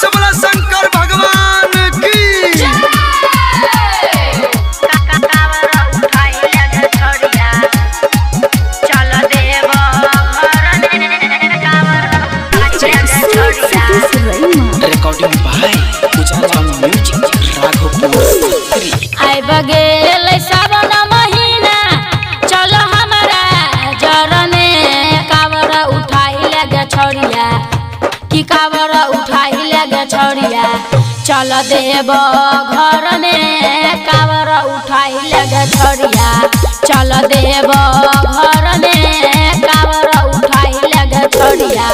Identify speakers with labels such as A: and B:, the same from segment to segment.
A: से बोला शंकर भगवान की।
B: रिकॉर्डिंग बाय उजाला म्यूजिक राघोपुर।
C: आई बगेल सावन महीना चलो हमारा जरने कावर उठाई लगे छोड़िया कि कावर उठाई लगे छोड़िया चल देव घर में कावर उठाई लगे छोड़िया चल देव घर में कावर उठाई लगे छोड़िया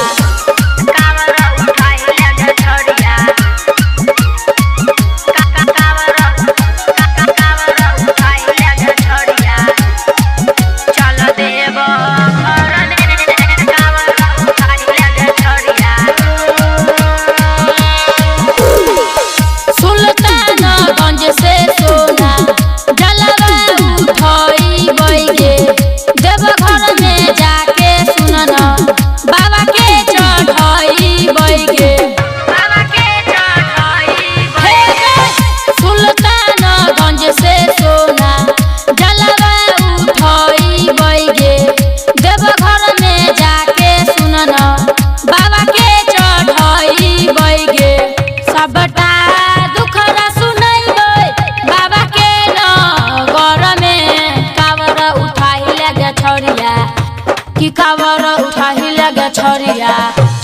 C: कि कावर उठाही लगे छोड़िया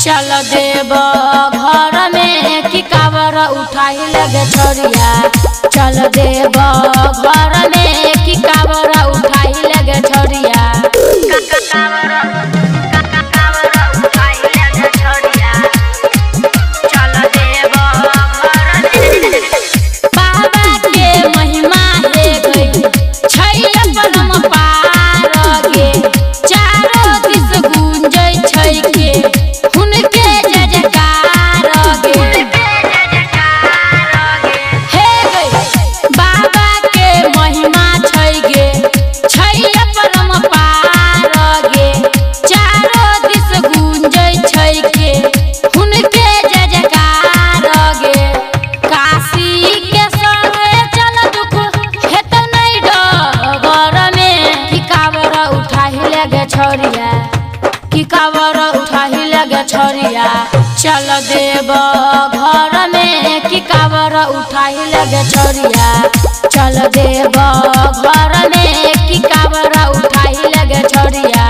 C: चल देव घर में कि कावर उठाही लगे छोड़िया चल देव घर में कि कावर उठाही लगे छोड़िया बाबा के महिमा है गई छैया परम पार गे चारों दिस गूंजै छै के हुनके जय जयकार गे हे गई बाबा के महिमा छै गे छैया परम पार गे चारों दिस गूंजै छै के हुनके जय जयकार गे काशी के संगे चल दुख हेत नहीं डगर में कि कावर उठाही लगे छोड़िया कि कावर उठाही लगे छोड़िया चल देव घर में कि कावर उठाही लगे छोड़िया चल देव घर में कि कावर उठाही लगे छोड़िया।